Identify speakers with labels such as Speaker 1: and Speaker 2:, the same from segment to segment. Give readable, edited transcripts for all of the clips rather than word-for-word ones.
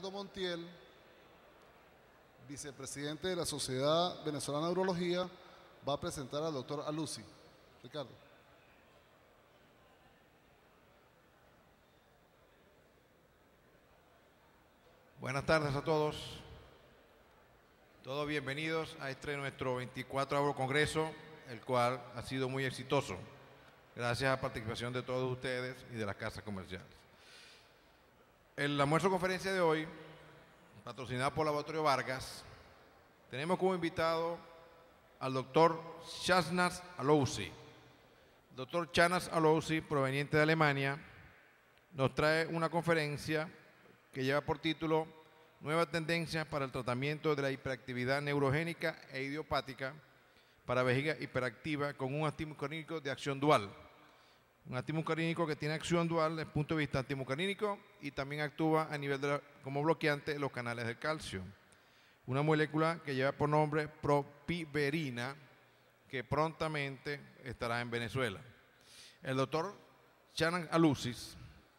Speaker 1: Ricardo Montiel, vicepresidente de la Sociedad Venezolana de Urología, va a presentar al doctor Alusi. Ricardo.
Speaker 2: Buenas tardes a todos. Todos bienvenidos a este nuestro 24º Congreso, el cual ha sido muy exitoso, gracias a la participación de todos ustedes y de las casas comerciales. El almuerzo conferencia de hoy, patrocinado por Laboratorio Vargas, tenemos como invitado al doctor Shahnaz Alousi. El doctor Shahnaz Alousi, proveniente de Alemania, nos trae una conferencia que lleva por título Nuevas tendencias para el tratamiento de la hiperactividad neurogénica e idiopática para vejiga hiperactiva con un antimuscarínico de acción dual. Un antimuscarínico que tiene acción dual desde el punto de vista antimuscarínico y también actúa a nivel como bloqueante en los canales del calcio. Una molécula que lleva por nombre propiverina, que prontamente estará en Venezuela. El doctor Shahnaz Alousi,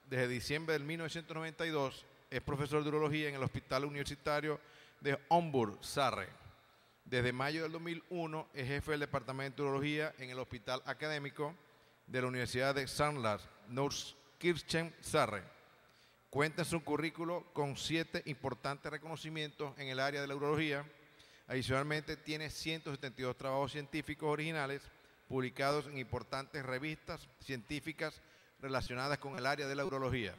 Speaker 2: desde diciembre del 1992, es profesor de urología en el Hospital Universitario de Homburg-Sarre. Desde mayo del 2001 es jefe del Departamento de Urología en el Hospital Académico de la Universidad de Sandhurst, Neuskirchen-Sarre. Cuenta en su currículo con 7 importantes reconocimientos en el área de la urología. Adicionalmente tiene 172 trabajos científicos originales publicados en importantes revistas científicas relacionadas con el área de la urología.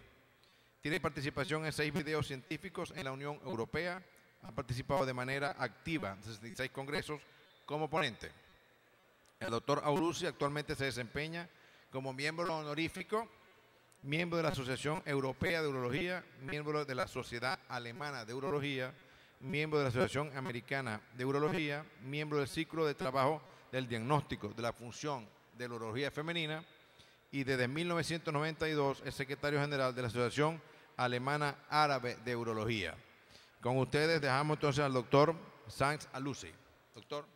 Speaker 2: Tiene participación en 6 videos científicos en la Unión Europea. Ha participado de manera activa en 66 congresos como ponente. El doctor Alousi actualmente se desempeña como miembro honorífico, miembro de la Asociación Europea de Urología, miembro de la Sociedad Alemana de Urología, miembro de la Asociación Americana de Urología, miembro del Ciclo de Trabajo del Diagnóstico de la Función de la Urología Femenina y desde 1992 es secretario general de la Asociación Alemana Árabe de Urología. Con ustedes dejamos entonces al doctor Shahnaz Alousi. Doctor.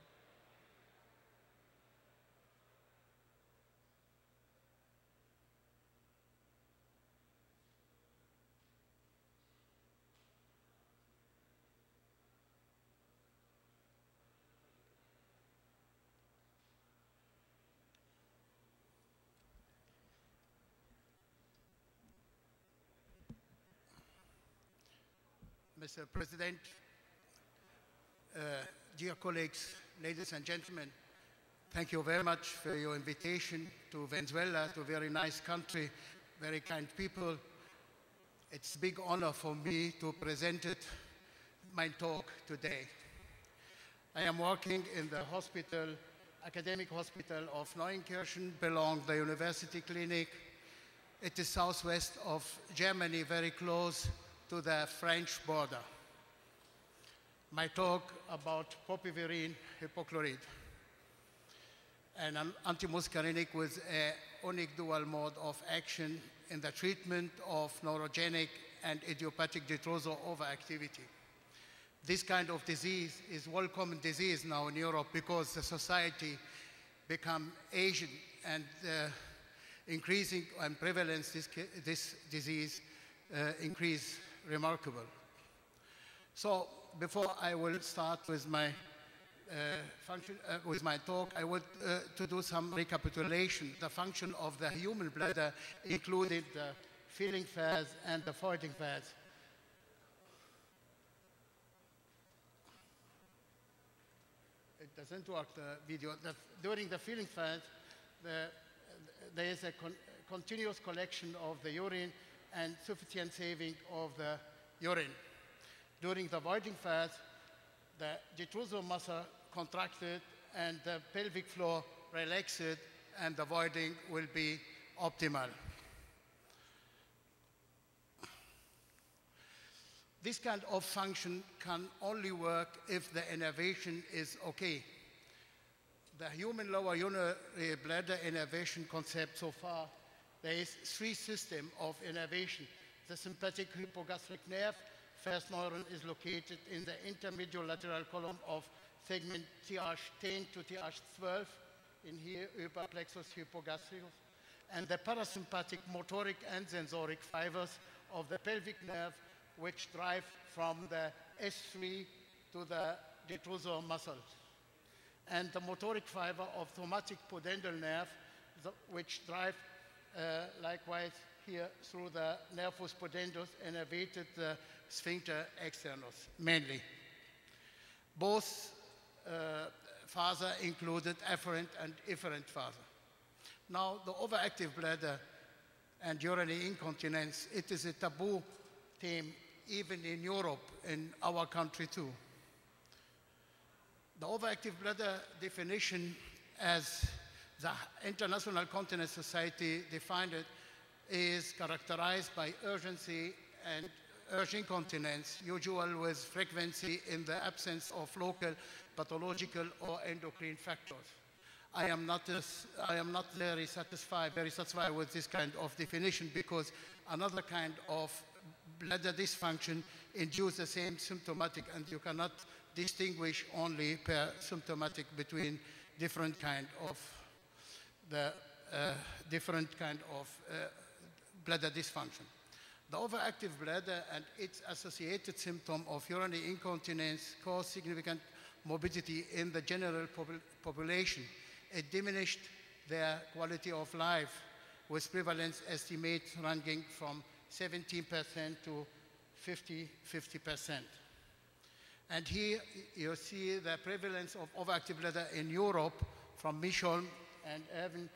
Speaker 3: Mr. President, dear colleagues, ladies and gentlemen, thank you very much for your invitation to Venezuela, to a very nice country, very kind people. It's a big honor for me to present my talk today. I am working in the hospital, academic hospital of Neunkirchen, belong the university clinic. It is southwest of Germany, very close to the French border. My talk about propiverine hypochlorite, an antimuscarinic with a unique dual mode of action in the treatment of neurogenic and idiopathic detrusor overactivity. This kind of disease is a well-common disease now in Europe because the society become Asian and increasing and prevalence this disease increase remarkable. So before I will start with my with my talk, I would to do some recapitulation. The function of the human bladder included the filling phase and the voiding phase. It doesn't work, the video. During the filling phase, there is a continuous collection of the urine and sufficient saving of the urine. During the voiding phase, the detrusor muscle contracted and the pelvic floor relaxed and the voiding will be optimal. This kind of function can only work if the innervation is okay. The human lower urinary bladder innervation concept so far, there is 3 systems of innervation. The sympathetic hypogastric nerve, first neuron is located in the intermedial lateral column of segment TH10 to TH12, in here upper plexus hypogastricus, and the parasympathetic motoric and sensoric fibers of the pelvic nerve which drive from the S3 to the detrusor muscles, and the motoric fiber of thoracic pudendal nerve, which drive likewise here through the nervus pudendus and elevated the sphincter externus mainly. Both father included afferent and efferent father. Now, the overactive bladder and urinary incontinence, it is a taboo theme even in Europe, in our country too. The overactive bladder definition, as the International Continence Society defined it, is characterized by urgency and urge incontinence, usual with frequency in the absence of local pathological or endocrine factors. I am not very satisfied with this kind of definition, because another kind of bladder dysfunction induces the same symptomatic, and you cannot distinguish only per symptomatic between different kind of bladder dysfunction. The overactive bladder and its associated symptom of urinary incontinence cause significant morbidity in the general population. It diminished their quality of life, with prevalence estimates ranging from 17% to 50%. And here you see the prevalence of overactive bladder in Europe from Miercoles and Evan.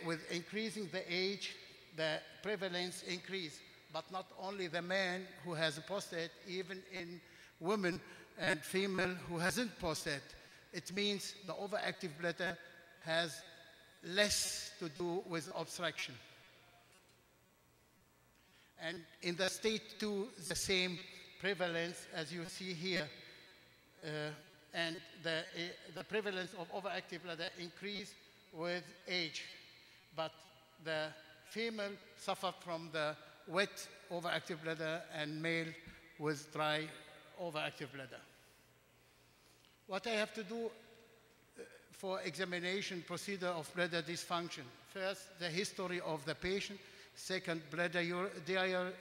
Speaker 3: With increasing the age, the prevalence increase, but not only the man who has a prostate, even in women and female who hasn't prostate. It means the overactive bladder has less to do with obstruction. And in the state 2, the same prevalence as you see here. And the prevalence of overactive bladder increase with age. But the female suffered from the wet overactive bladder and male with dry overactive bladder. What I have to do for examination procedure of bladder dysfunction. First, the history of the patient. Second, bladder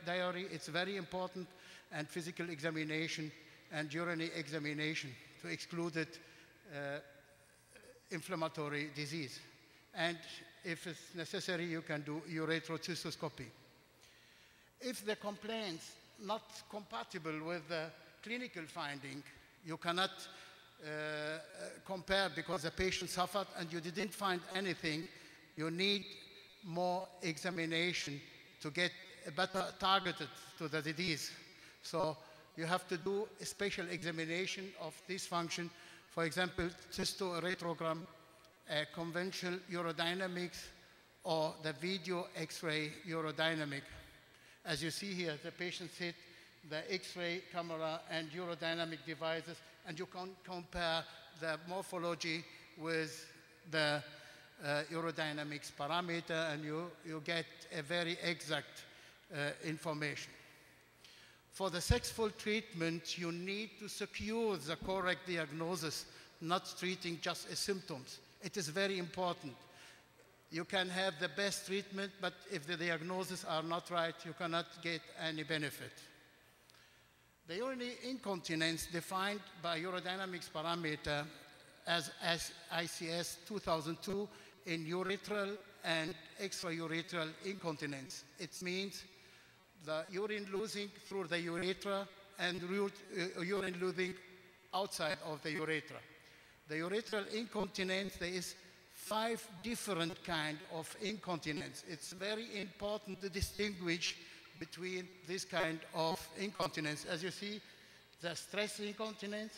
Speaker 3: diary, it's very important, and physical examination and urinary examination to exclude it, inflammatory disease. And if it's necessary, you can do ureterocystoscopy. If the complaints not compatible with the clinical finding, you cannot compare, because the patient suffered and you didn't find anything. You need more examination to get better targeted to the disease. So you have to do a special examination of dysfunction. For example, cystoretrogram, conventional urodynamics, or the video X-ray urodynamic. As you see here, the patient sit the X-ray camera and urodynamic devices, and you can compare the morphology with the urodynamics parameter, and you get a very exact information. For the sexual treatment, you need to secure the correct diagnosis, not treating just symptoms. It is very important. You can have the best treatment, but if the diagnoses are not right, you cannot get any benefit. The urinary incontinence defined by urodynamics parameter as ICS 2002 in urethral and extraureteral incontinence. It means the urine losing through the urethra and urine losing outside of the urethra. The urethral incontinence, there is 5 different kinds of incontinence. It's very important to distinguish between this kind of incontinence. As you see, the stress incontinence,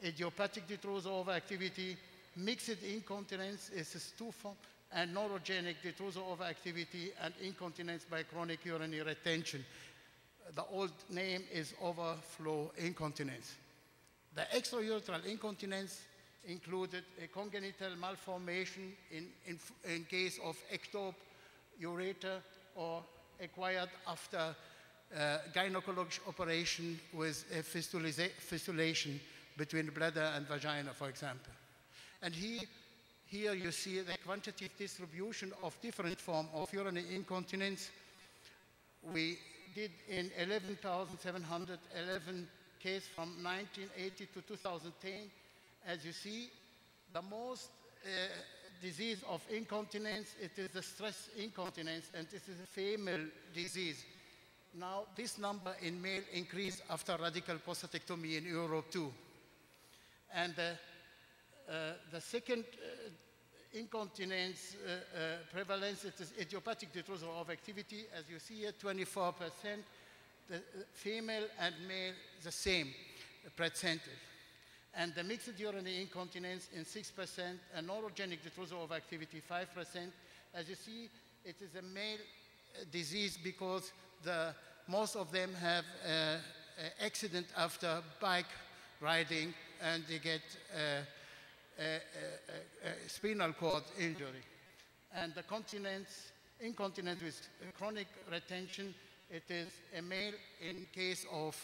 Speaker 3: idiopathic detrusor overactivity, mixed incontinence is 2 forms, and neurogenic detrusor overactivity and incontinence by chronic urinary retention. The old name is overflow incontinence. The extraureteral incontinence included a congenital malformation in case of ectope ureter, or acquired after gynecologic operation with a fistulation between bladder and vagina, for example. And here you see the quantitative distribution of different forms of urinary incontinence. We did in 11,711 cases from 1980 to 2010. As you see, the most disease of incontinence, it is the stress incontinence, and this is a female disease. Now, this number in male increased after radical prostatectomy in Europe too. And the second incontinence prevalence, it is idiopathic detrusor overactivity. As you see here, 24%. The female and male, the same percentage. And the mixed urinary incontinence in 6%, and neurogenic detrusor overactivity 5%. As you see, it is a male disease because most of them have accident after bike riding, and they get spinal cord injury. And the incontinence with chronic retention, it is a male in case of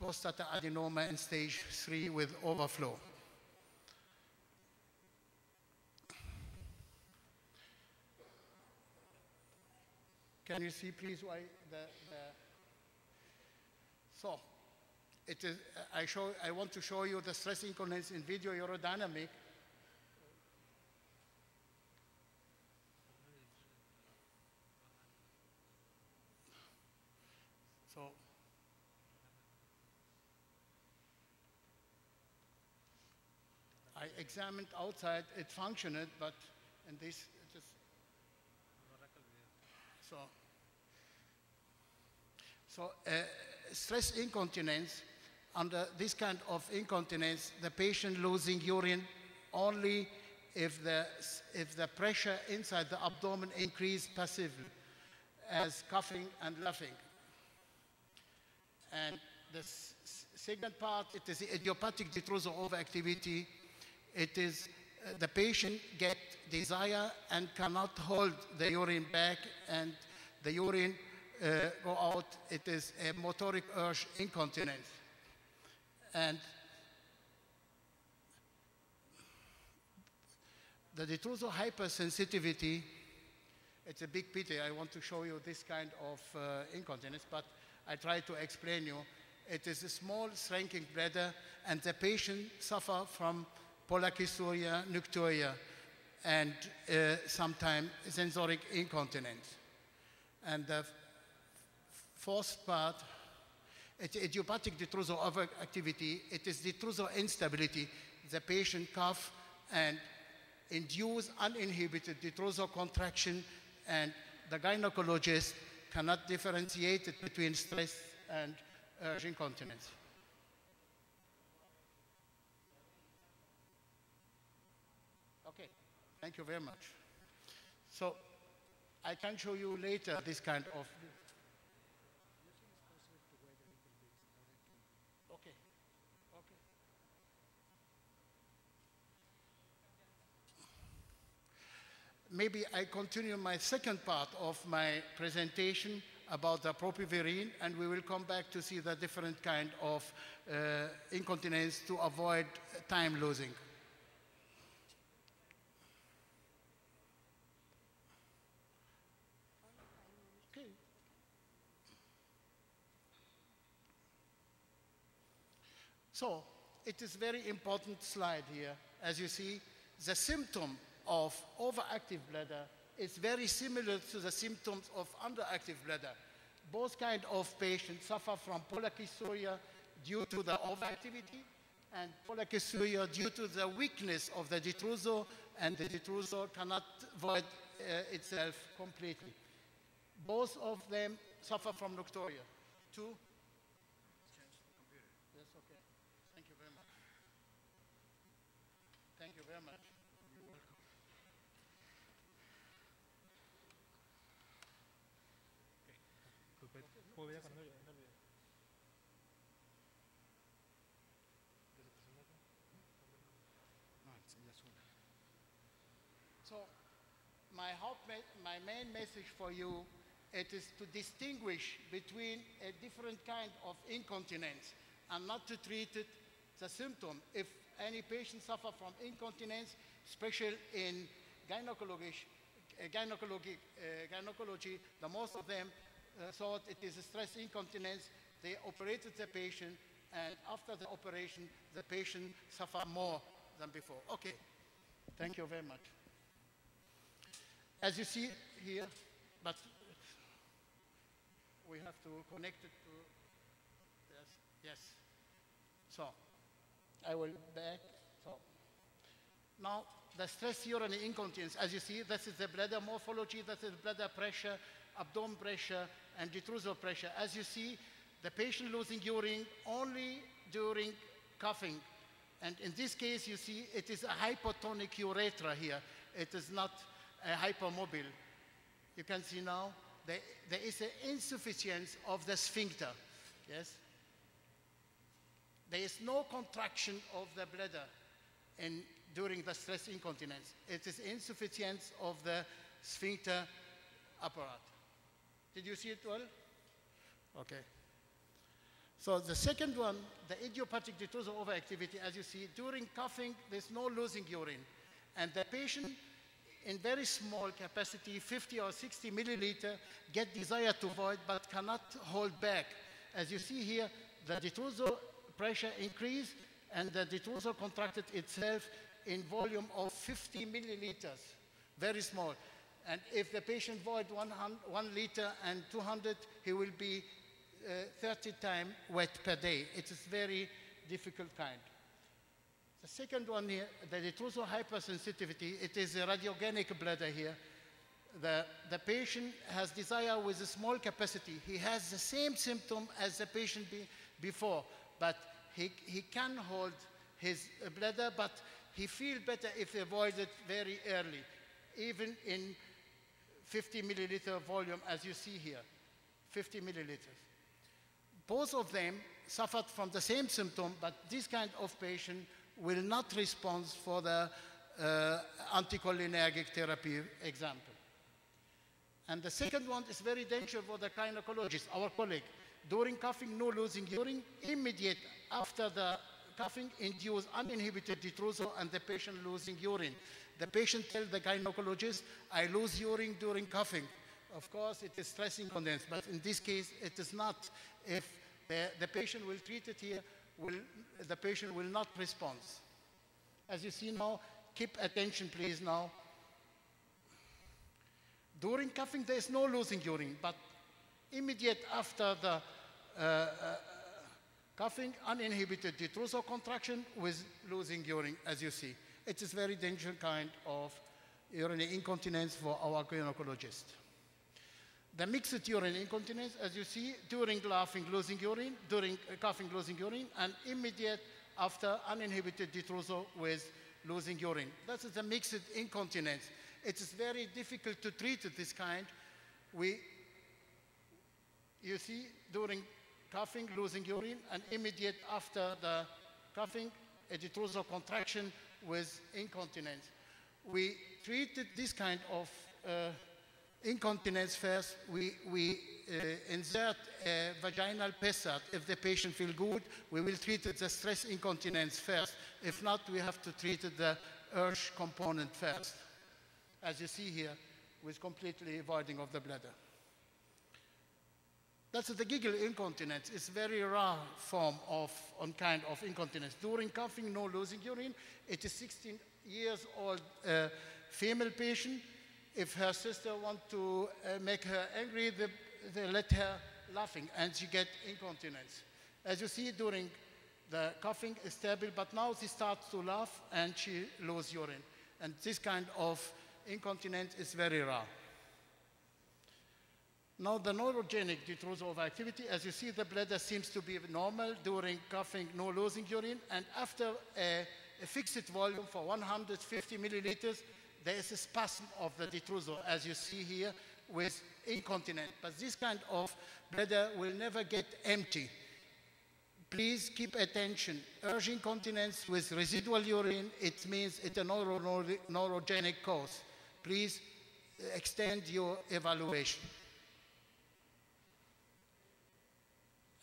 Speaker 3: prostatadenoma in stage 3 with overflow. Can you see, please, why so it is, I want to show you the stress incontinence in video urodynamic. So I examined outside, it functioned, but in this, it is, so stress incontinence, under this kind of incontinence, the patient losing urine only if the pressure inside the abdomen increase passively, as coughing and laughing. And the second part, it is the idiopathic detrusor overactivity. It is the patient get desire and cannot hold the urine back, and the urine go out. It is a motoric urge incontinence. And the detrusor hypersensitivity, it's a big pity. I want to show you this kind of incontinence, but I try to explain you. It is a small shrinking bladder, and the patient suffer from polyacysuria, nocturia, and sometimes sensoric incontinence. And the fourth part, it's idiopathic detrusor overactivity. It is detrusor instability. The patient cough and induce uninhibited detrusor contraction, and the gynecologist cannot differentiate it between stress and urge incontinence. Okay, thank you very much. So I can show you later this kind of. Okay, okay. Maybe I continue my second part of my presentation about the propivirine, and we will come back to see the different kind of incontinence to avoid time losing. Okay. So it is very important slide here. As you see, the symptom of overactive bladder is very similar to the symptoms of underactive bladder. Both kind of patients suffer from polyacysuria due to the overactivity, and polyacysuria due to the weakness of the detrusor, and the detrusor cannot void itself completely. Both of them suffer from nocturia. Two? Yes, okay. Thank you very much. Thank you very much. So my main message for you, it is to distinguish between a different kind of incontinence and not to treat it the symptom. If any patient suffer from incontinence, especially in gynecology, the most of them thought it is a stress incontinence. They operated the patient, and after the operation, the patient suffered more than before. Okay, thank you very much. As you see here, but we have to connect it to, yes. So, I will back, so. Now, the stress urinary incontinence, as you see, this is the bladder morphology, this is bladder pressure, abdomen pressure, and detrusor pressure. As you see, the patient losing urine only during coughing. And in this case, you see, it is a hypotonic urethra here. It is not a hypermobile. You can see now, there is an insufficiency of the sphincter, yes? There is no contraction of the bladder during the stress incontinence. It is insufficiency of the sphincter apparatus. Did you see it well? Okay. So the second one, the idiopathic detrusor overactivity, as you see, during coughing, there's no losing urine. And the patient, in very small capacity, 50 or 60 milliliter, get desire to void, but cannot hold back. As you see here, the detrusor pressure increased, and the detrusor contracted itself in volume of 50 milliliters, very small. And if the patient void 1 liter and 200, he will be 30 times wet per day. It is very difficult kind. The second one here, the detrusor hypersensitivity, it is a radiogenic bladder here. The patient has desire with a small capacity. He has the same symptom as the patient before, but he can hold his bladder, but he feels better if he avoids it very early, even in 50 milliliter volume, as you see here, 50 milliliters. Both of them suffered from the same symptom, but this kind of patient will not respond for the anticholinergic therapy example. And the second one is very dangerous for the gynecologist, our colleague. During coughing, no losing urine. Immediate after the coughing, induce uninhibited detrusor and the patient losing urine. The patient tells the gynecologist, I lose urine during coughing. Of course, it is stress incontinence, but in this case, it is not. If the patient will treat it here, the patient will not respond. As you see now, keep attention please now. During coughing, there is no losing urine, but immediate after the coughing, uninhibited detrusor contraction with losing urine, as you see. It is very dangerous kind of urinary incontinence for our gynecologist. The mixed urinary incontinence, as you see, during laughing, losing urine, during coughing, losing urine, and immediate after uninhibited detrusor with losing urine. That is the mixed incontinence. It is very difficult to treat this kind. You see, during coughing, losing urine, and immediate after the coughing, a detrusor contraction with incontinence. We treated this kind of incontinence first. We insert a vaginal PESAT. If the patient feels good, we will treat the stress incontinence first. If not, we have to treat the urge component first, as you see here, with completely voiding of the bladder. That's the giggle incontinence. It's a very rare form of kind of incontinence. During coughing, no losing urine. It is 16 years old female patient. If her sister wants to make her angry, they let her laughing, and she get incontinence. As you see, during the coughing is stable, but now she starts to laugh and she loses urine. And this kind of incontinence is very rare. Now the neurogenic detrusor overactivity, as you see, the bladder seems to be normal during coughing, no losing urine, and after a fixed volume for 150 milliliters, there is a spasm of the detrusor, as you see here, with incontinence. But this kind of bladder will never get empty. Please keep attention. Urge incontinence with residual urine, it means it's a neurogenic cause. Please extend your evaluation.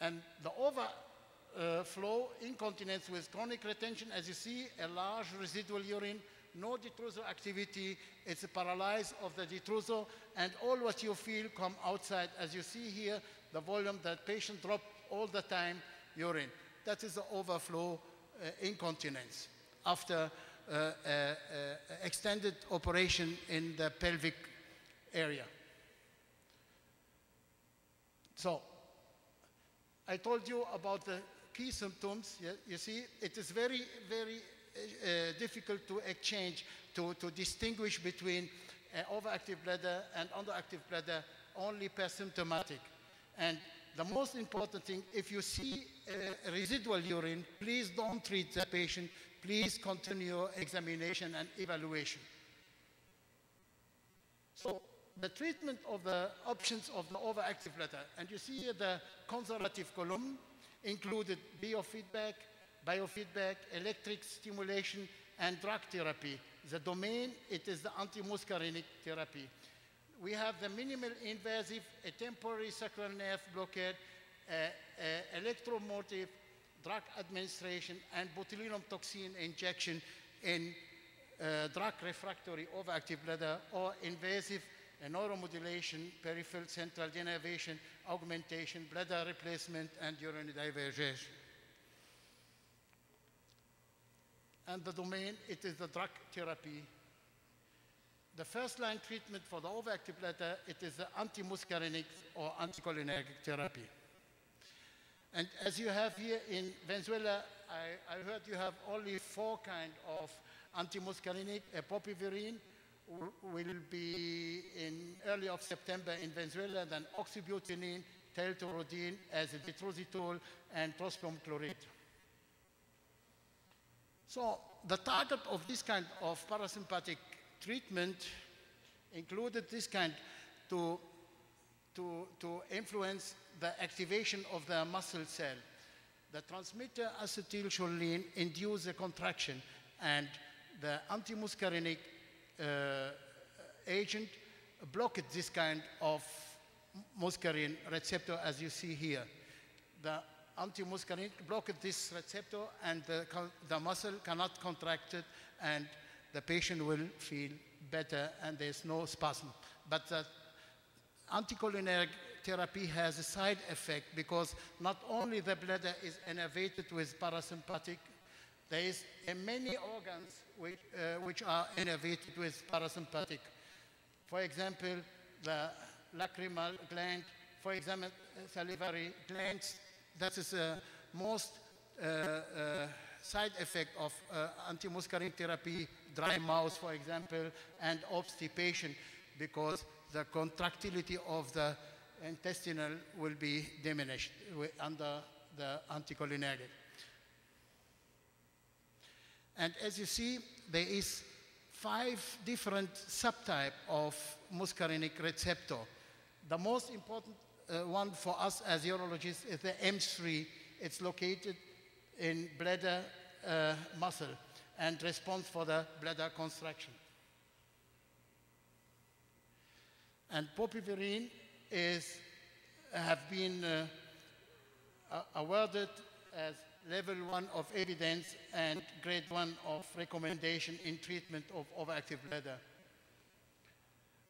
Speaker 3: And the overflow incontinence with chronic retention, as you see, a large residual urine no detrusor activity. It's a paralysis of the detrusor, and all what you feel come outside. As you see here, the volume that patient drop all the time, urine. That is the overflow incontinence after extended operation in the pelvic area. So, I told you about the key symptoms. You see, it is very, very difficult to exchange, to distinguish between overactive bladder and underactive bladder only per symptomatic. And the most important thing, if you see residual urine, please don't treat the patient. Please continue examination and evaluation. So the treatment of the options of the overactive bladder, and you see here the conservative column included biofeedback, electric stimulation, and drug therapy. The domain, it is the antimuscarinic therapy. We have the minimal invasive, a temporary sacral nerve blockade, electromotive, drug administration, and botulinum toxin injection in drug refractory overactive bladder, or invasive neuromodulation, peripheral central denervation, augmentation, bladder replacement, and urinary diversion. And the domain, it is the drug therapy. The first line treatment for the overactive bladder, it is the antimuscarinic or anticholinergic therapy. And as you have here in Venezuela, I heard you have only 4 kinds of antimuscarinic. Popivirine will be in early of September in Venezuela, then oxybutynin, teltorudine as a detrositol, and trospium chloride. So the target of this kind of parasympathetic treatment included this kind to influence the activation of the muscle cell. The transmitter acetylcholine induces a contraction, and the antimuscarinic agent blocked this kind of muscarine receptor, as you see here. The antimuscarinic blocked this receptor, and the muscle cannot contract it, and the patient will feel better, and there's no spasm. But the anticholinergic therapy has a side effect, because not only the bladder is innervated with parasympathetic, there is many organs which are innervated with parasympathetic. For example, the lacrimal gland, for example, salivary glands. That is the most side effect of antimuscarinic therapy, dry mouth, for example, and obstipation, because the contractility of the intestinal will be diminished under the anticholinergic. And as you see, there is 5 different subtypes of muscarinic receptor. The most important one for us as urologists is the M3. It's located in bladder muscle and responds for the bladder contraction. And popivirine have been awarded as level 1 of evidence and grade 1 of recommendation in treatment of overactive bladder.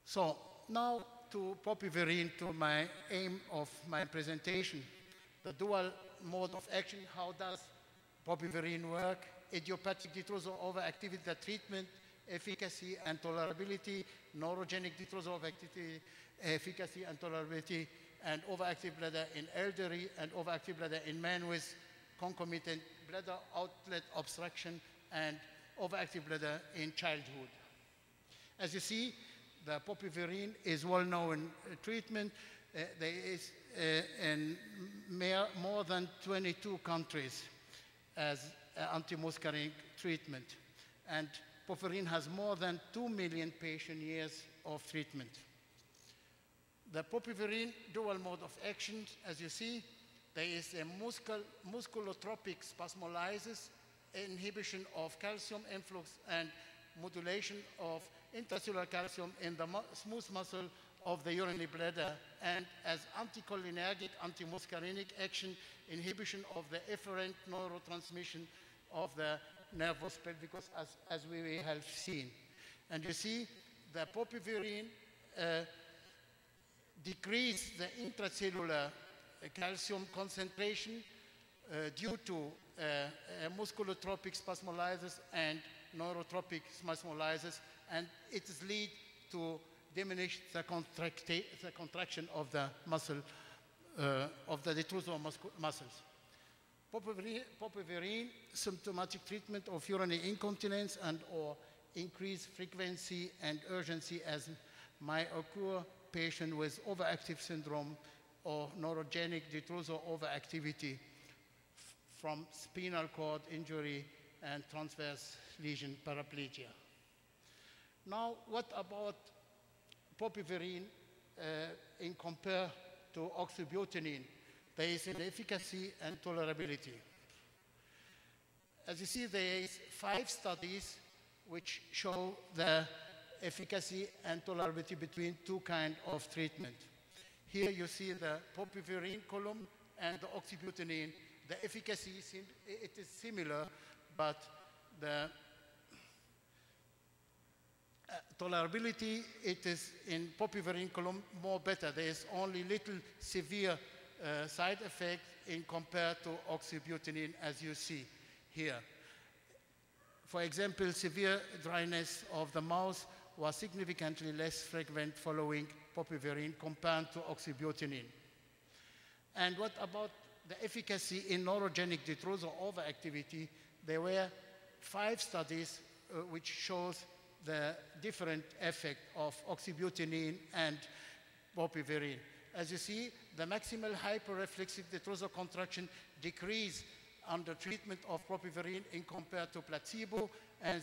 Speaker 3: So now to popivirine, to my aim of my presentation, the dual mode of action. How does popivirine work? Idiopathic detrusor overactivity, the treatment, efficacy and tolerability, neurogenic detrusor overactivity, efficacy and tolerability, and overactive bladder in elderly and overactive bladder in men with concomitant bladder outlet obstruction and overactive bladder in childhood. As you see, the popivirine is well-known treatment. There is in more than 22 countries as antimuscarinic treatment. And popivirine has more than 2 million patient years of treatment. The popivirine dual mode of action, as you see, there is a musculotropic spasmolysis, inhibition of calcium influx, and modulation of intracellular calcium in the smooth muscle of the urinary bladder, and as anticholinergic, antimuscarinic action, inhibition of the efferent neurotransmission of the nervus pelvicus, as we have seen. And you see the popivirine decrease the intracellular calcium concentration due to musculotropic spasmolysis and neurotropic spasmolysis, and it leads to diminish the contraction of the muscle, of the detrusor muscles. Popivirine symptomatic treatment of urinary incontinence and or increased frequency and urgency as may occur patient with overactive syndrome or neurogenic detrusor overactivity from spinal cord injury and transverse lesion paraplegia. Now, what about popivirine in compare to oxybutynin? There is an efficacy and tolerability. As you see, there is 5 studies which show the efficacy and tolerability between 2 kinds of treatment. Here you see the popivirine column and the oxybutynin. The efficacy, it is similar, but the tolerability, it is in popivirine column more better. There is only little severe side effect in compared to oxybutynin, as you see here. For example, severe dryness of the mouth was significantly less frequent following popivirine compared to oxybutynin. And what about the efficacy in neurogenic detrusor overactivity? There were 5 studies which shows the different effect of oxybutynin and popivirine. As you see, the maximal hyperreflexive detrusor contraction decreased under treatment of popivirine in compared to placebo, and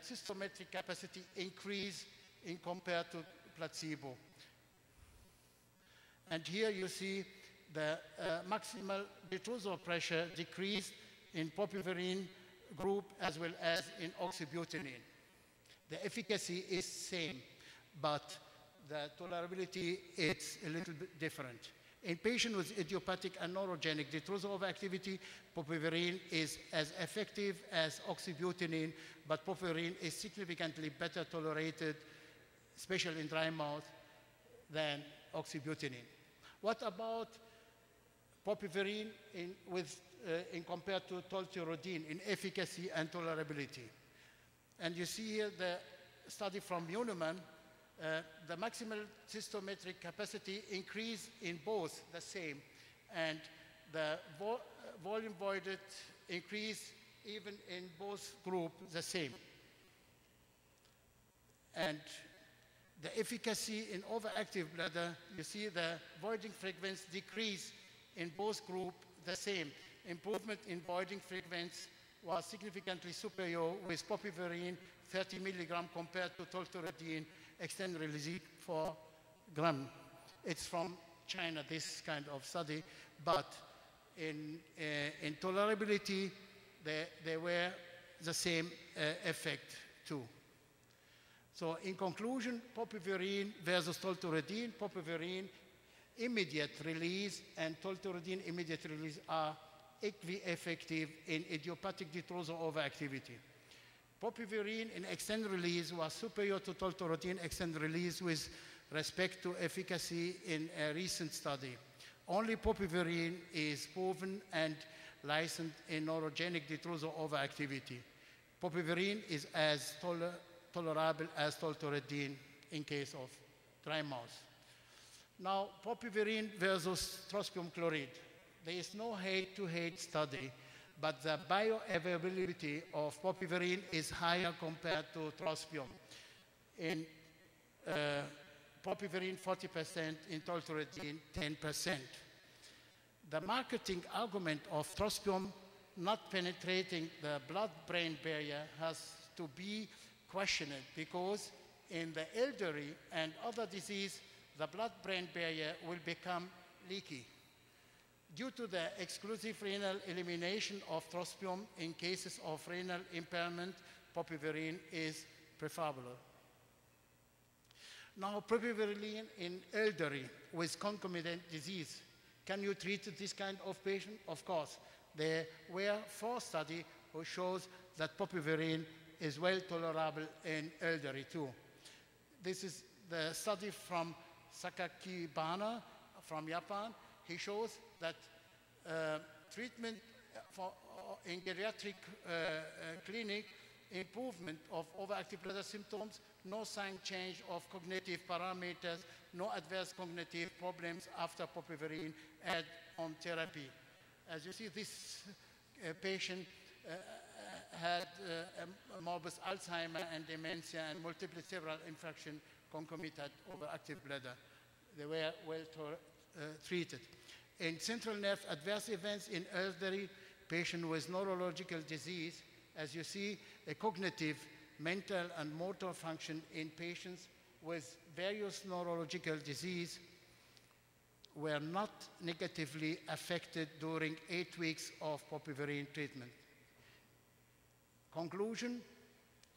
Speaker 3: cystometric capacity increased in compared to placebo. And here you see the maximal detrusor pressure decreased in popivirine group as well as in oxybutynin. The efficacy is same, but the tolerability is a little bit different. In patients with idiopathic and neurogenic detrusor overactivity, popivirine is as effective as oxybutynin, but popivirine is significantly better tolerated, especially in dry mouth, than oxybutynin. What about popivirine in compared to tolterodine in efficacy and tolerability? And you see here the study from Uniman. The maximal cystometric capacity increased in both the same, and the volume voided increase even in both groups the same. And the efficacy in overactive bladder, you see the voiding frequency decrease in both groups the same. Improvement in voiding frequency was significantly superior with popivirine 30 milligram compared to tolterodine extended release 4 gram. It's from China, this kind of study, but in tolerability, they were the same effect too. So in conclusion, popivirine versus tolterodine, popivirine immediate release and tolterodine immediate release are equi-effective in idiopathic detrusor overactivity. Popivirine in extended release was superior to tolterodine extended release with respect to efficacy in a recent study. Only popivirine is proven and licensed in neurogenic detrusor overactivity. Popivirine is as tolerable as tolterodine in case of dry mouth. Now, popivirine versus trospium chloride. There is no head-to-head study, but the bioavailability of popivirine is higher compared to trospium. In popivirine, 40%, in tolterodine, 10%. The marketing argument of trospium not penetrating the blood-brain barrier has to be questioned because in the elderly and other disease, the blood-brain barrier will become leaky. Due to the exclusive renal elimination of trospium in cases of renal impairment, popivirine is preferable. Now, popivirine in elderly with concomitant disease. Can you treat this kind of patient? Of course. There were 4 studies who shows that popivirine is well tolerable in elderly too. This is the study from Sakakibana from Japan. He shows that treatment in geriatric clinic, improvement of overactive bladder symptoms, no sign change of cognitive parameters, no adverse cognitive problems after popivirine add-on therapy. As you see, this patient had morbus Alzheimer and dementia and multiple cerebral infection concomitant overactive bladder. They were well treated. In central nerve adverse events in elderly patient with neurological disease, as you see, a cognitive, mental, and motor function in patients with various neurological disease were not negatively affected during 8 weeks of popivirine treatment. Conclusion,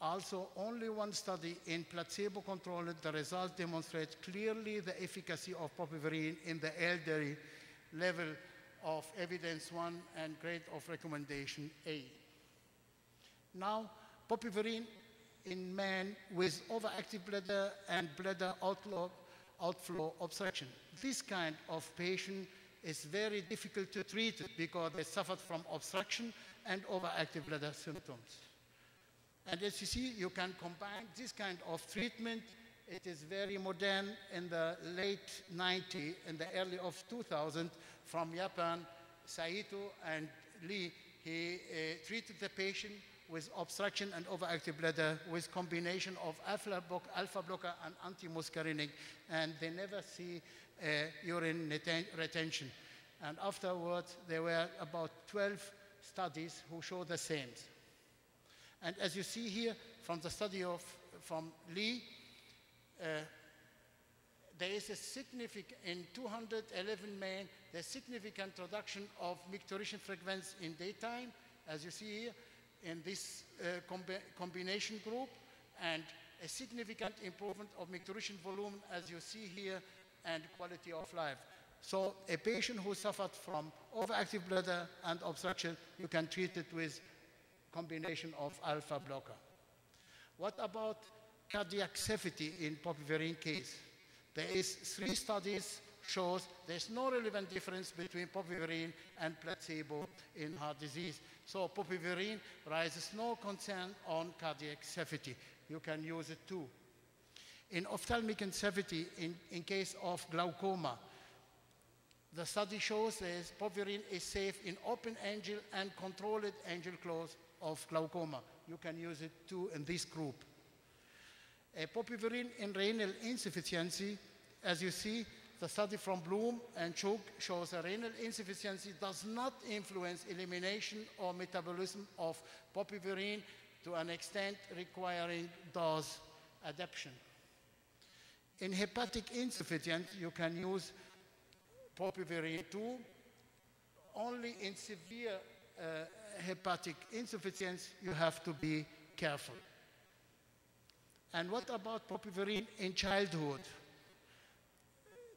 Speaker 3: also only one study in placebo-controlled, the results demonstrate clearly the efficacy of popivirine in the elderly level of evidence 1 and grade of recommendation A. Now, popivirine in men with overactive bladder and bladder outflow obstruction. This kind of patient is very difficult to treat because they suffered from obstruction and overactive bladder symptoms. And as you see, you can combine this kind of treatment. It is very modern in the late 90s, in the early of 2000, from Japan, Saito and Lee, he treated the patient with obstruction and overactive bladder with combination of alpha blocker and antimuscarinic, and they never see urine retention. And afterwards, there were about 12 studies who show the same. And as you see here from the study from Lee, there is a significant, in 211 men, there's significant reduction of micturition frequency in daytime, as you see here, in this combination group, and a significant improvement of micturition volume, as you see here, and quality of life. So a patient who suffered from overactive bladder and obstruction, you can treat it with combination of alpha blocker. What about cardiac safety in popivirine case? There is 3 studies shows there's no relevant difference between popivirine and placebo in heart disease. So popivirine raises no concern on cardiac safety. You can use it too. In ophthalmic safety, in case of glaucoma, the study shows that popivirine is safe in open angle and controlled angle close of glaucoma. You can use it too in this group. Popivirine in renal insufficiency, as you see, the study from Bloom and Chuk shows that renal insufficiency does not influence elimination or metabolism of popivirine to an extent requiring dose adaptation. In hepatic insufficiency, you can use popivirine too. Only in severe hepatic insufficiency, you have to be careful. And what about popivirine in childhood?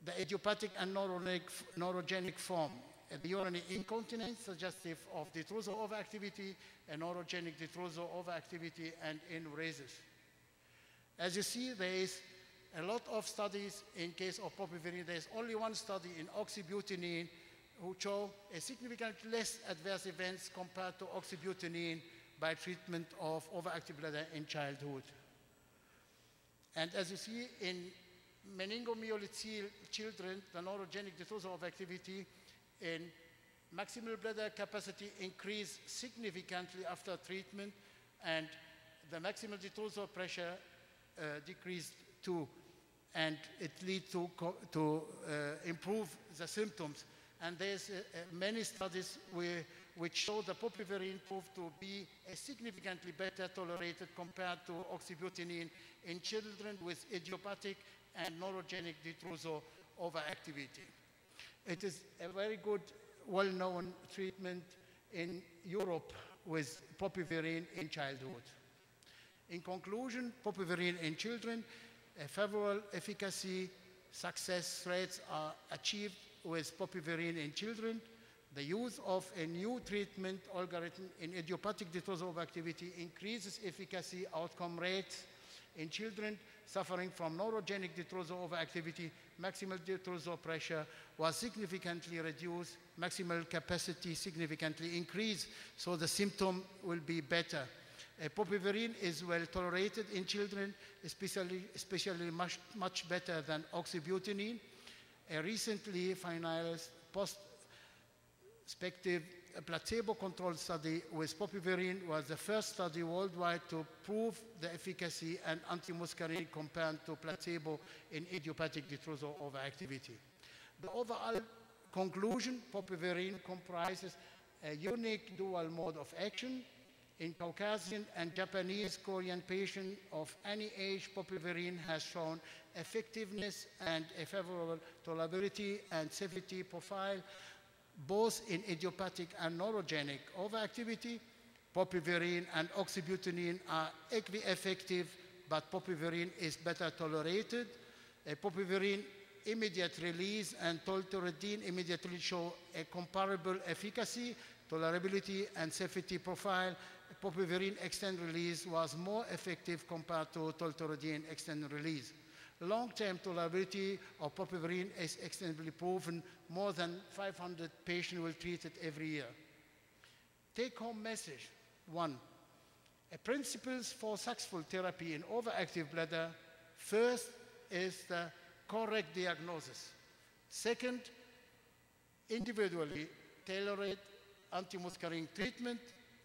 Speaker 3: The idiopathic and neurogenic form, the urinary incontinence suggestive of detrusor overactivity, and neurogenic detrusor overactivity, and enuresis. As you see, there is a lot of studies in case of popivirine. There is only one study in oxybutynin who show a significantly less adverse events compared to oxybutynin by treatment of overactive bladder in childhood. And as you see, in meningomyelin children, the neurogenic detrusor overactivity in maximal bladder capacity increased significantly after treatment, and the maximal detrusor pressure decreased too, and it leads to improve the symptoms. And there's many studies which show the popivirine proved to be significantly better tolerated compared to oxybutynin in children with idiopathic and neurogenic detrusor overactivity. It is a very good, well-known treatment in Europe with popivirine in childhood. In conclusion, popivirine in children, a favorable efficacy success rates are achieved with popivirine in children. The use of a new treatment algorithm in idiopathic detrusor overactivity increases efficacy outcome rates in children suffering from neurogenic detrusor overactivity. Maximal detrusor pressure was significantly reduced, maximal capacity significantly increased, so the symptom will be better. Popivarine is well tolerated in children, especially much better than oxybutynin. A recently finalized prospective placebo-controlled study with popivarine was the first study worldwide to prove the efficacy and antimuscarine compared to placebo in idiopathic detrusor overactivity. The overall conclusion, popivarine comprises a unique dual mode of action. In Caucasian and Japanese Korean patients of any age, popivarine has shown effectiveness and a favorable tolerability and safety profile, both in idiopathic and neurogenic overactivity. Popivarine and oxybutynin are equally effective, but popivarine is better tolerated. Popivarine immediate release and tolterodine immediately show a comparable efficacy, tolerability, and safety profile. Popivarine extended release was more effective compared to tolterodine extended release. Long-term tolerability of popivarine is extensively proven. More than 500 patients will treat it every year. Take-home message: 1. Principles for successful therapy in overactive bladder. First is the correct diagnosis. Second, individually tailored antimuscarine treatment.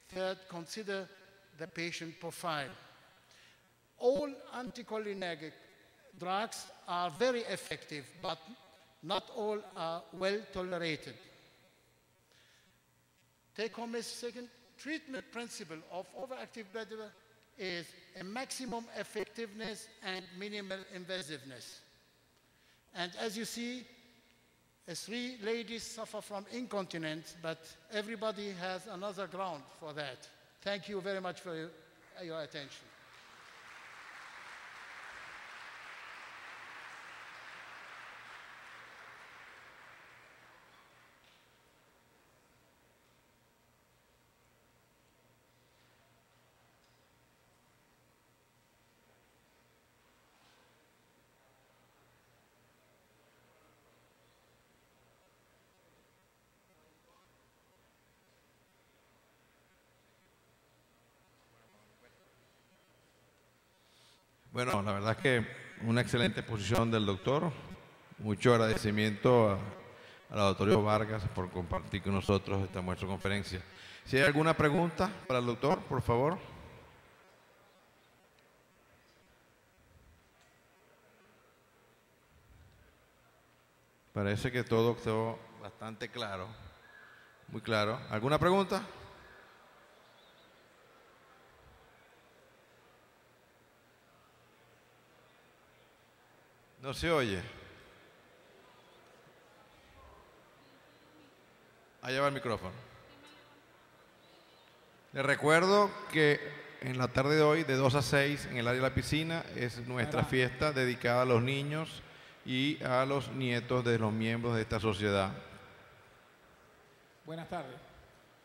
Speaker 3: Third, consider the patient profile. All anticholinergic drugs are very effective, but not all are well tolerated. Take home message: second, treatment principle of overactive bladder is a maximum effectiveness and minimal invasiveness. And as you see, 3 ladies suffer from incontinence, but everybody has another ground for that. Thank you very much for your attention.
Speaker 2: Bueno, la verdad es que una excelente exposición del doctor. Mucho agradecimiento al laboratorio Vargas por compartir con nosotros esta muestra conferencia. Si hay alguna pregunta para el doctor, por favor. Parece que todo quedó bastante claro, muy claro. ¿Alguna pregunta? No se oye. Allá va el micrófono. Les recuerdo que en la tarde de hoy, de 2 a 6, en el área de la piscina, es nuestra fiesta dedicada a los niños y a los nietos de los miembros de esta sociedad.
Speaker 4: Buenas tardes.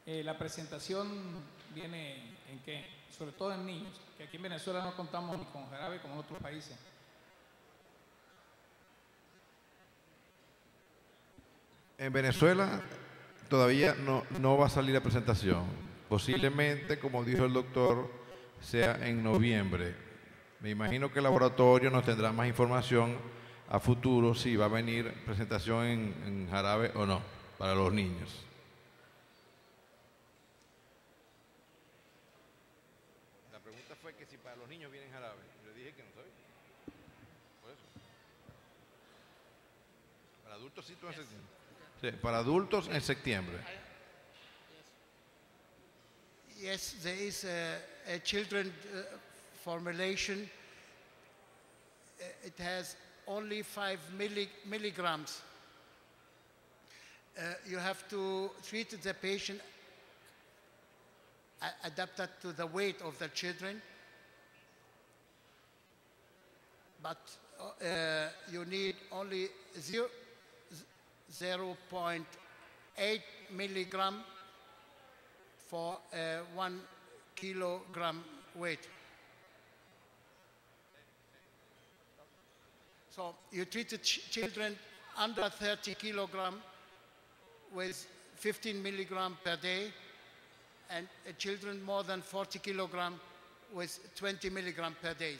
Speaker 4: La presentación viene en qué, sobre todo en niños, que aquí en Venezuela no contamos ni con jarabe como en otros países.
Speaker 2: En Venezuela todavía no va a salir la presentación. Posiblemente, como dijo el doctor, sea en noviembre. Me imagino que el laboratorio nos tendrá más información a futuro si va a venir presentación en jarabe o no, para los niños. La pregunta fue que si para los niños viene en jarabe. Yo dije que no sabía. Por eso. Para adultos sí, tú en septiembre. Sí, para adultos en septiembre.
Speaker 3: Yes, there is a children formulation. It has only 5 milligrams. You have to treat the patient adapted to the weight of the children. But you need only 0.8 8 milligram for 1 kilogram weight. So you treated children under 30 kilogram with 15 milligram per day, and children more than 40 kilogram with 20 milligram per day.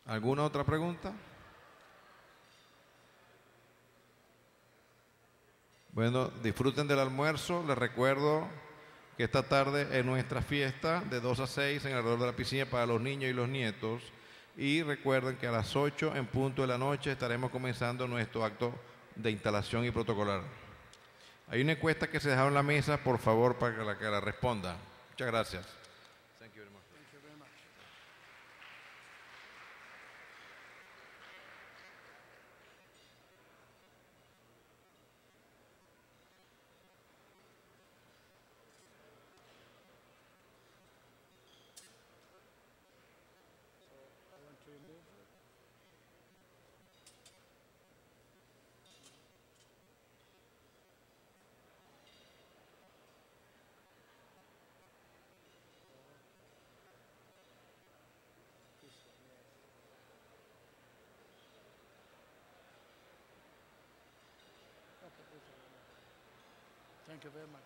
Speaker 2: ¿Alguna otra pregunta? Bueno, disfruten del almuerzo. Les recuerdo que esta tarde es nuestra fiesta de 2 a 6 en alrededor de la piscina para los niños y los nietos. Y recuerden que a las 8 en punto de la noche estaremos comenzando nuestro acto de instalación y protocolar. Hay una encuesta que se dejó en la mesa, por favor, para que la responda. Muchas gracias. Thank you very much.
Speaker 3: Thank you very much. Thank you very much.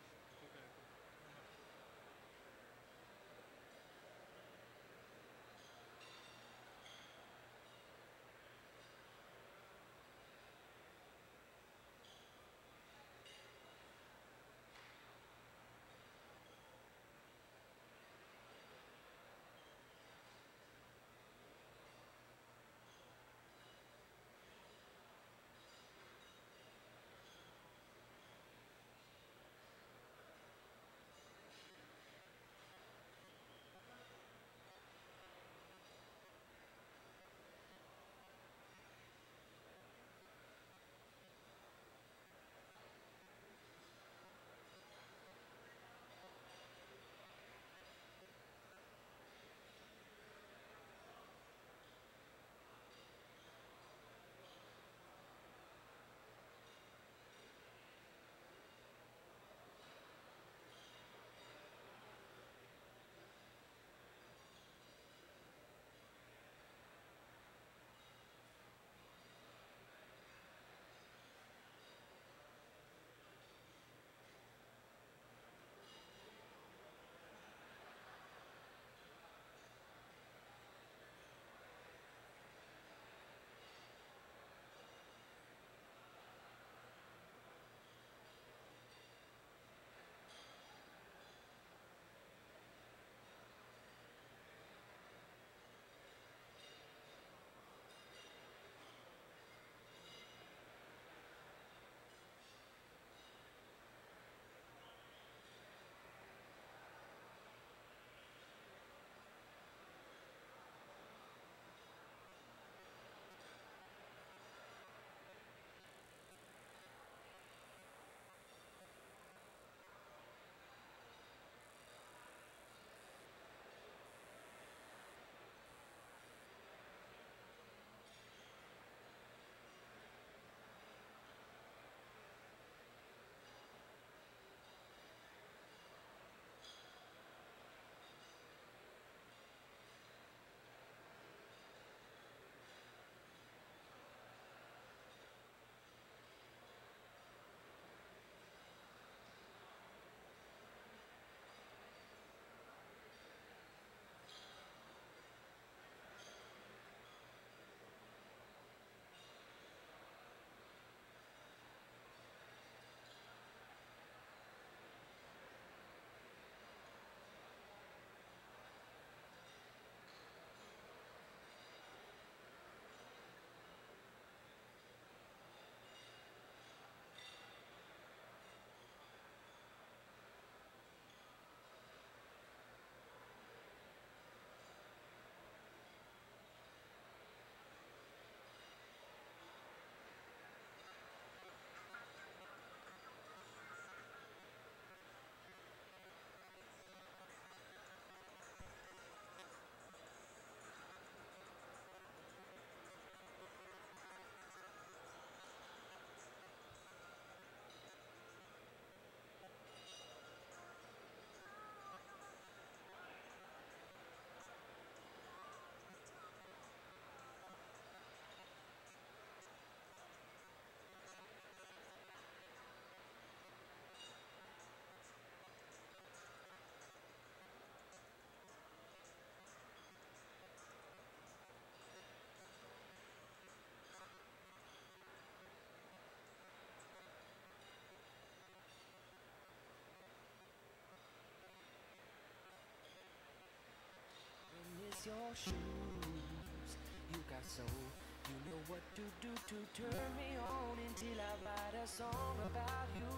Speaker 5: your shoes. You got soul, you know what to do to turn me on until I write a song about you.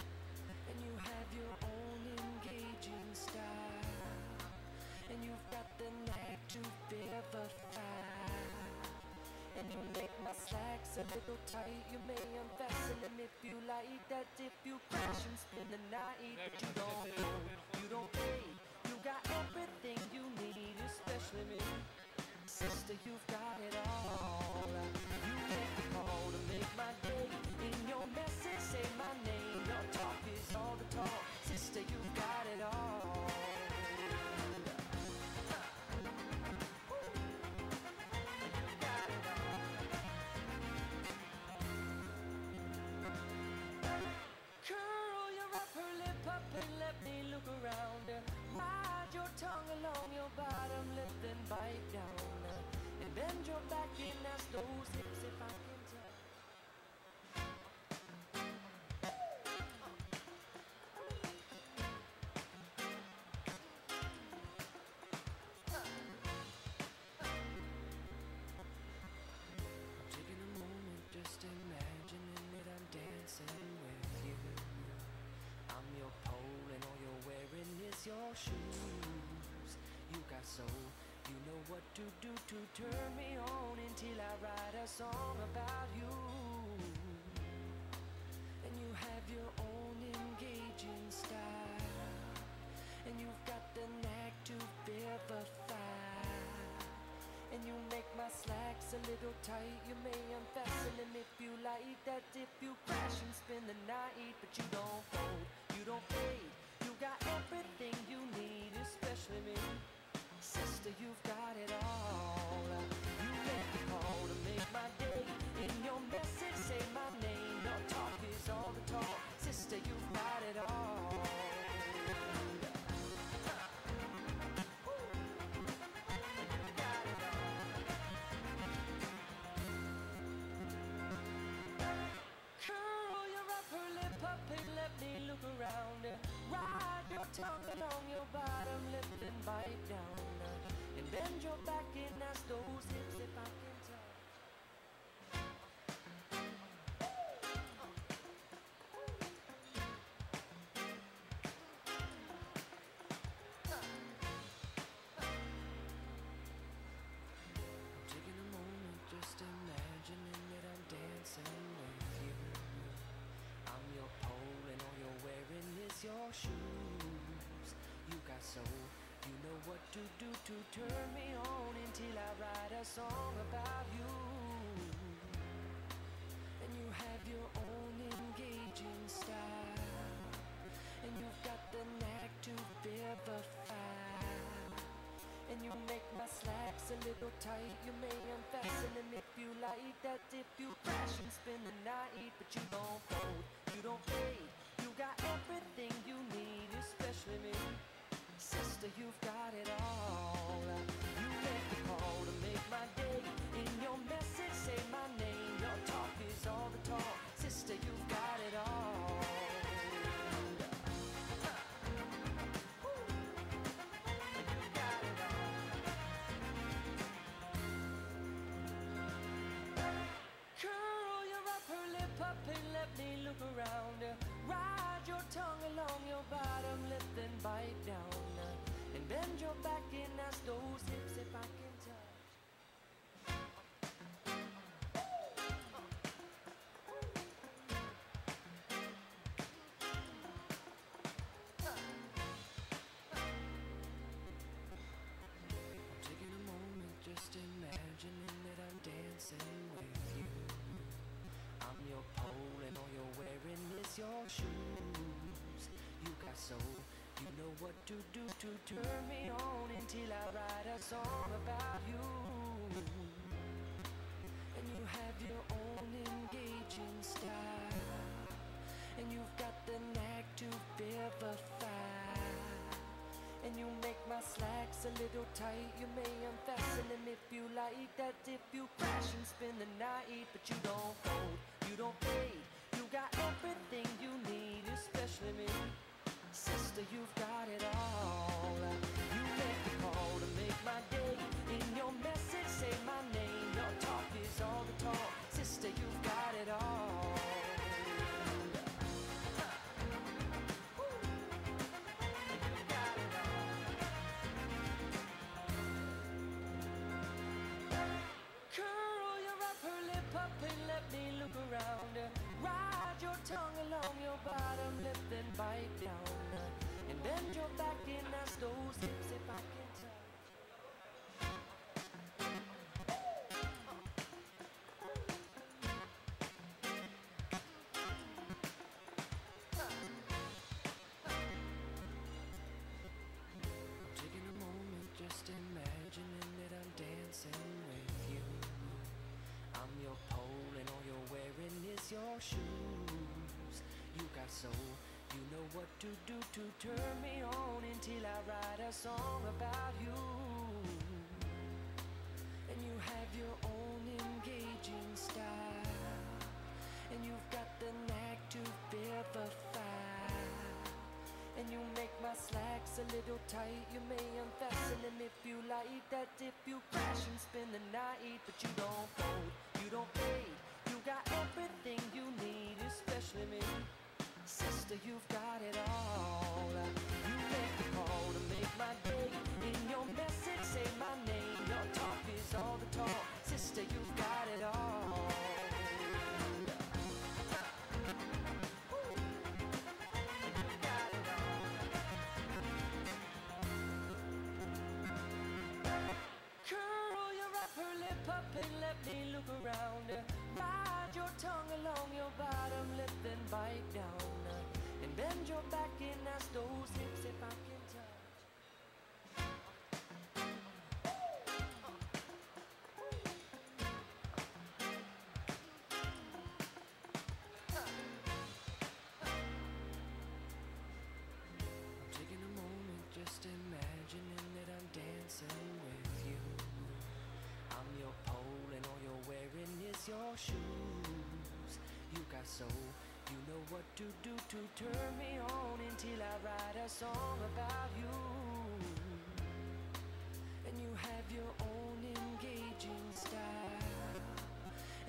Speaker 5: And you have your own engaging style, and you've got the knack to verify. And you make my slacks a little tight. You may unfasten them if you like that. If you crash and spend the night, but you don't pay. You got everything you need, especially me. Sister, you've got it all. You make the call to make my day. In your message, say my name. Your talk is all the talk. Sister, you've got it all. Curl your upper lip up and let me look around. Ride your tongue along your bottom lip, then bite down. And bend your back and ask those hips if I can tell. I'm taking a moment just imagining that I'm dancing with you. I'm your pole and all you're wearing is your shoes. You got soul, you know what to do to turn me on until I write a song about you. And you have your own engaging style, and you've got the knack to verify. And you make my slacks a little tight. You may unfasten them if you like that. If you crash and spend the night, but you don't fold, you don't fade. You got everything you need, especially me. Sister, you've got it all. You make the call to make my day. In your message, say my name. Your talk is all the talk. Sister, you've got it all. Curl your upper lip up and let me look around. Ride your tongue along your bottom lip and bite down. And bend your back and ask those hips if I can tell. I'm taking a moment just imagining that I'm dancing with you. I'm your pole and all you're wearing is your shoes. You got soul, you know what to do to turn me on until I write a song about you. And you have your own engaging style, and you've got the knack to verify. And you make my slacks a little tight. You may unfasten them if you like that. If you crash and spend the night, but you don't fold, you don't fade. You got everything you need, especially me. Sister, you've got it all. You make the call to make my day. In your message, say my name. Your talk is all the talk. Sister, you've got it all. Curl your upper lip up and let me look around. Ride your tongue along your bottom lip, then bite down. And bend your back and ask those hips if I can touch. I'm taking a moment just imagining that I'm dancing with you. I'm your pole and all you're wearing is your shoes. You got soul, you know what to do to turn me on until I write a song about you. And you have your own engaging style, and you've got the knack to verify. And you make my slacks a little tight. You may unfasten them if you like that. If you crash and spend the night, but you don't fold, you don't fade. You got everything you need, especially me. Sister, you've got it all. You make the call to my day. In your message, say my name. Your talk is all the talk. Sister, you've got it all. Curl your upper lip up and let me look around. Ride your tongue along your bottom lip, then bite down. And bend your back and ask those hips if I can touch. Taking a moment, just imagining that I'm dancing with you. I'm your pole and all you're wearing is your shoes. You got soul, you know what to do to turn me on until I write a song about you. And you have your own engaging style, and you've got the knack to vivify. And you make my slacks a little tight. You may unfasten them if you like that. If you crash and spend the night, but you don't fold, you don't fade. You got everything you need, especially me. Sister, you've got it all. You make the call to make my day. In your message, say my name. Your talk is all the talk. Sister, you've got it all. Curl your upper lip up and let me look around. Ride your tongue along your bottom lip, then bite down. And bend your back and ask those hips if I can touch. I'm taking a moment, just imagining that I'm dancing with you. I'm your pole and all you're wearing is your shoes. You got soul, you know what to do to turn me on until I write a song about you. And you have your own engaging style,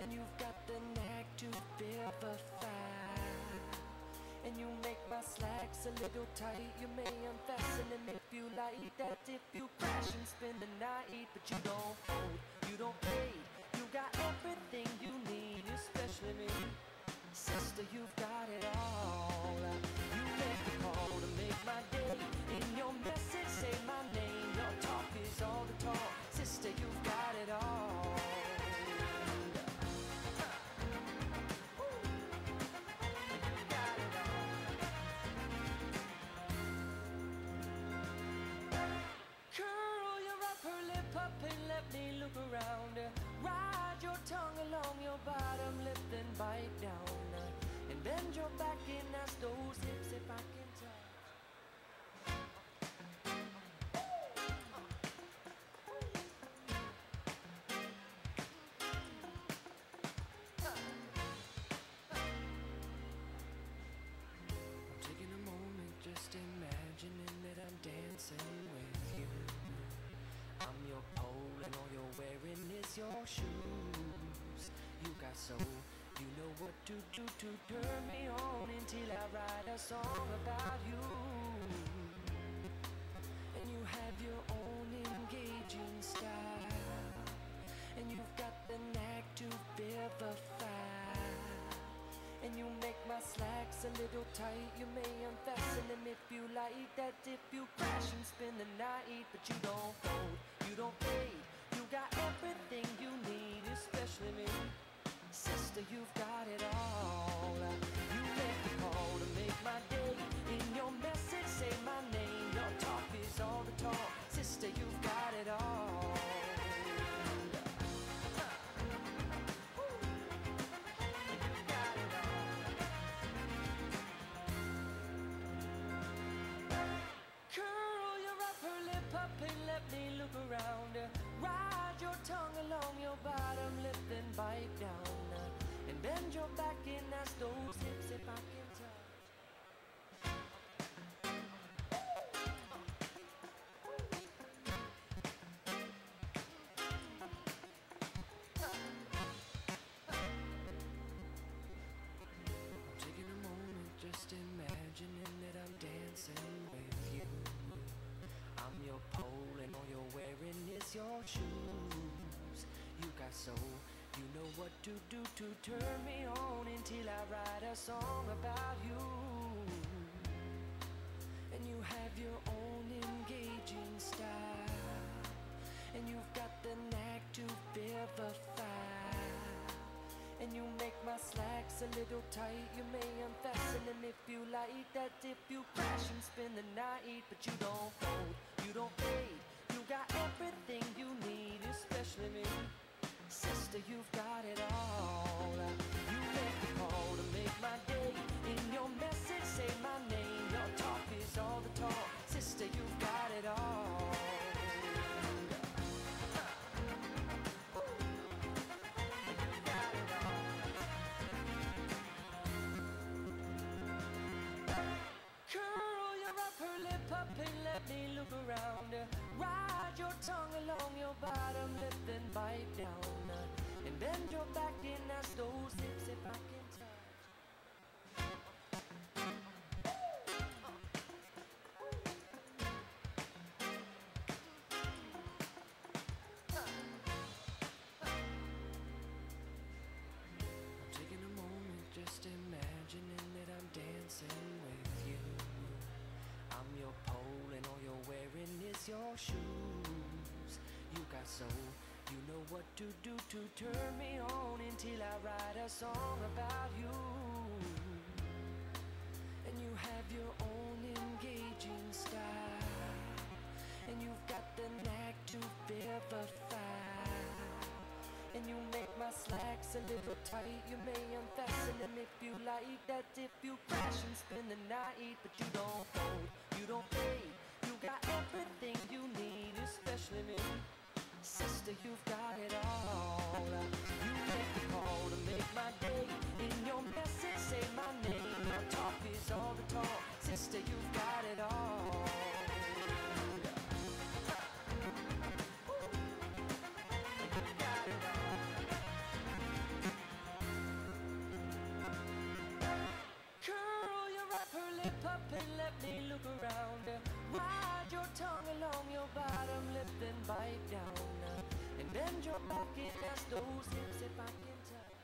Speaker 5: and you've got the knack to vivify. And you make my slacks a little tight. You may unfasten them if you like that. If you crash and spend the night, but you don't fold, you don't fade. You got everything you need, especially me. Sister, you've got it all. You make the call to make my day. In your message, say my name. Your talk is all the talk. Sister, you've got it all. Curl your upper lip up and let me look around. Ride your tongue along your bottom lip, then bite down. And bend your back and ask those hips if I can touch. I'm taking a moment, just imagining that I'm dancing with you. I'm your pole and all you're wearing is your shoes. You got soul, you know what to do to turn me on until I write a song about you. And you have your own engaging style, and you've got the knack to vivify. And you make my slacks a little tight. You may unfasten them if you like that. If you crash and spend the night, but you don't fold, you don't fade. You got everything you need, especially me. Sister, you've got it all. You make the call to make my day. In your message, say my name. Your talk is all the talk. Sister, you've got it all. Curl your upper lip up and let me look around. Ride your tongue along your bottom lip, then bite down. And bend your back and ask those hips if I can touch. shoes. You got soul, you know what to do to turn me on until I write a song about you. And you have your own engaging style, and you've got the knack to vivify. And you make my slacks a little tight. You may unfasten them if you like. That if you crash and spend the night. But you don't fold, you don't fade. You got everything you need, especially me. Sister, you've got it all. You make the call to make my day. In your message, say my name. Your talk is all the talk. Sister, you've got it all. Let me look around. Ride your tongue along your bottom lip, then bite down. And bend your back in as those hips if I can I'm taking a moment, just imagining that I'm dancing with you. I'm your pole and all you're wearing is your shoes. You got soul, you know what to do to turn me on until I write a song about you. And you have your own engaging style, and you've got the knack to vivify. And you make my slacks a little tight. You may unfasten them if you like. That if you crash and spend the night. But you don't fold, you don't fade. You got everything you need, especially me. Sister, you've got it all. You make the call to make my day. In your message, say my name. Your talk is all the talk. Sister, you've got it all. And let me look around. Ride your tongue along your bottom lip, then bite down. And bend your back in as those hips if I can touch.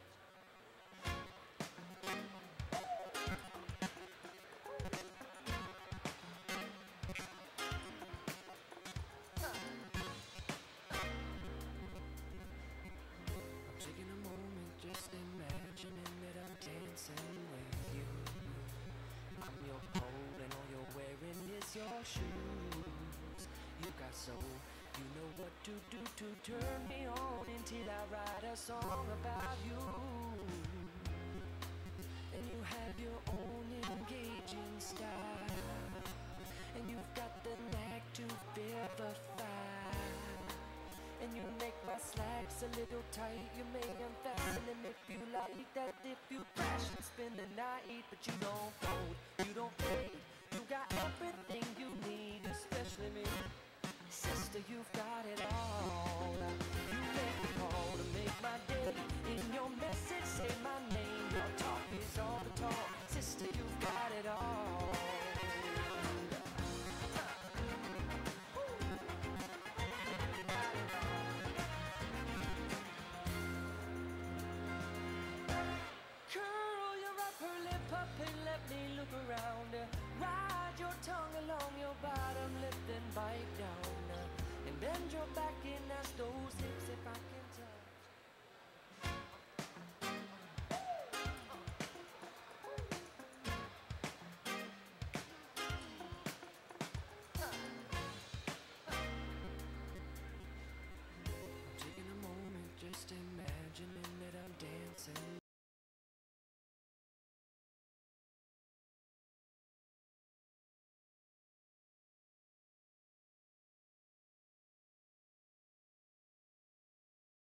Speaker 5: I'm taking a moment, just imagining that I'm dancing with you. I'm your pole and all you're wearing is your shoes. You got soul, you know what to do to turn me on until I write a song about you. And you have your own engaging style, and you've got the knack to vivify. And you make my slacks a little tight. You may unfasten them if you like. That if you crash and spend the night. But you don't fold, you don't fade. You got everything you need, especially me. Sister, you've got it all. You make the call to make my day. In your message, say my name. Your talk is all the talk. Sister, you've got it all. Let me look around. Ride your tongue along your bottom lip, then bite down. And bend your back in as those hips if